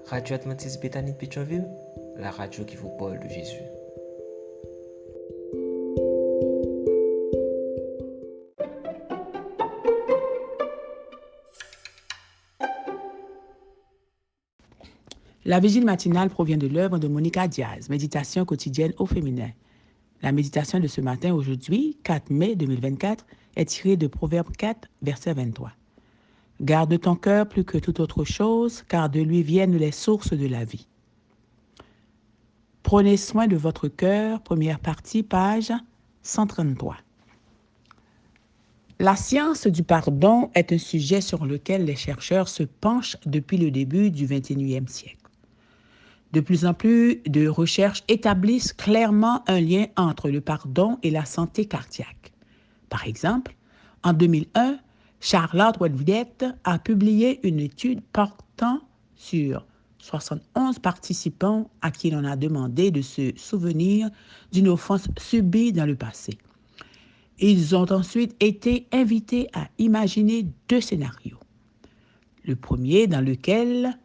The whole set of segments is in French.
Radio Adventiste Bethany de Pétionville, la radio qui vous parle de Jésus. La vigile matinale provient de l'œuvre de Monica Diaz, Méditation quotidienne au féminin. La méditation de ce matin, aujourd'hui, 4 mai 2024, est tirée de Proverbe 4, verset 23. Garde ton cœur plus que toute autre chose, car de lui viennent les sources de la vie. Prenez soin de votre cœur, première partie, page 133. La science du pardon est un sujet sur lequel les chercheurs se penchent depuis le début du XXIe siècle. De plus en plus de recherches établissent clairement un lien entre le pardon et la santé cardiaque. Par exemple, en 2001, Charlotte Wedwiet a publié une étude portant sur 71 participants à qui l'on a demandé de se souvenir d'une offense subie dans le passé. Ils ont ensuite été invités à imaginer 2 scénarios. Le premier dans lequel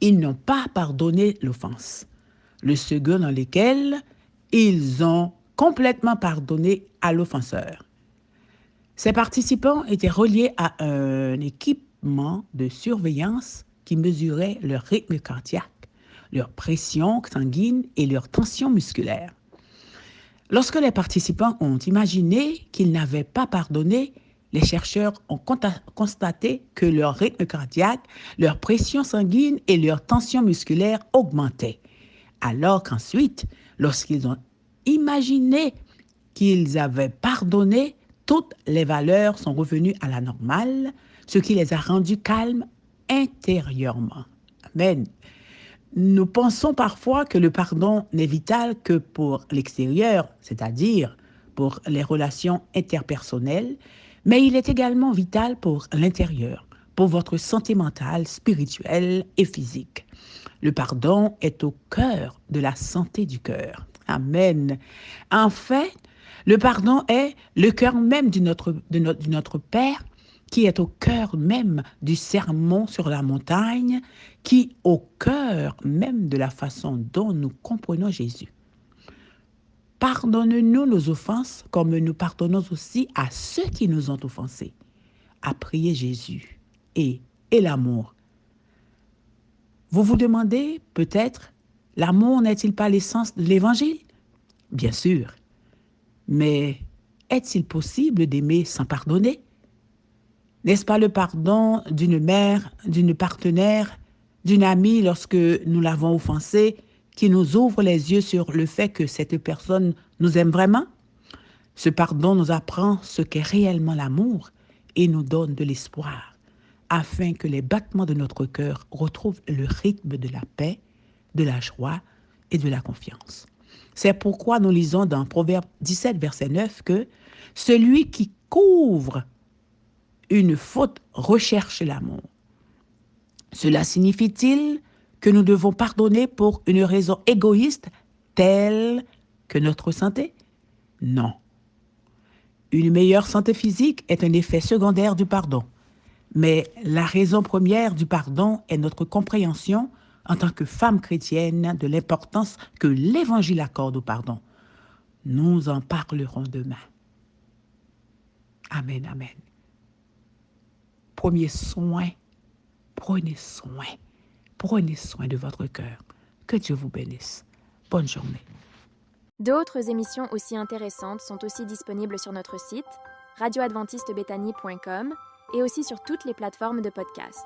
ils n'ont pas pardonné l'offense. Le second dans lequel ils ont complètement pardonné à l'offenseur. Ces participants étaient reliés à un équipement de surveillance qui mesurait leur rythme cardiaque, leur pression sanguine et leur tension musculaire. Lorsque les participants ont imaginé qu'ils n'avaient pas pardonné, les chercheurs ont constaté que leur rythme cardiaque, leur pression sanguine et leur tension musculaire augmentaient. Alors qu'ensuite, lorsqu'ils ont imaginé qu'ils avaient pardonné, toutes les valeurs sont revenues à la normale, ce qui les a rendus calmes intérieurement. Amen. Nous pensons parfois que le pardon n'est vital que pour l'extérieur, c'est-à-dire pour les relations interpersonnelles, mais il est également vital pour l'intérieur, pour votre santé mentale, spirituelle et physique. Le pardon est au cœur de la santé du cœur. Amen. En fait, le pardon est le cœur même de notre Père, qui est au cœur même du sermon sur la montagne, qui au cœur même de la façon dont nous comprenons Jésus. Pardonne-nous nos offenses comme nous pardonnons aussi à ceux qui nous ont offensés. À prier Jésus et l'amour. Vous vous demandez peut-être, l'amour n'est-il pas l'essence de l'Évangile? Bien sûr. Mais est-il possible d'aimer sans pardonner? N'est-ce pas le pardon d'une mère, d'une partenaire, d'une amie lorsque nous l'avons offensée qui nous ouvre les yeux sur le fait que cette personne nous aime vraiment? Ce pardon nous apprend ce qu'est réellement l'amour et nous donne de l'espoir, afin que les battements de notre cœur retrouvent le rythme de la paix, de la joie et de la confiance. C'est pourquoi nous lisons dans Proverbe 17, verset 9, que « Celui qui couvre une faute recherche l'amour ». Cela signifie-t-il que nous devons pardonner pour une raison égoïste telle que notre santé? Non. Une meilleure santé physique est un effet secondaire du pardon. Mais la raison première du pardon est notre compréhension en tant que femme chrétienne de l'importance que l'Évangile accorde au pardon. Nous en parlerons demain. Amen, amen. Prenez soin de votre cœur. Que Dieu vous bénisse. Bonne journée. D'autres émissions aussi intéressantes sont aussi disponibles sur notre site radioadventistebethany.com et aussi sur toutes les plateformes de podcast.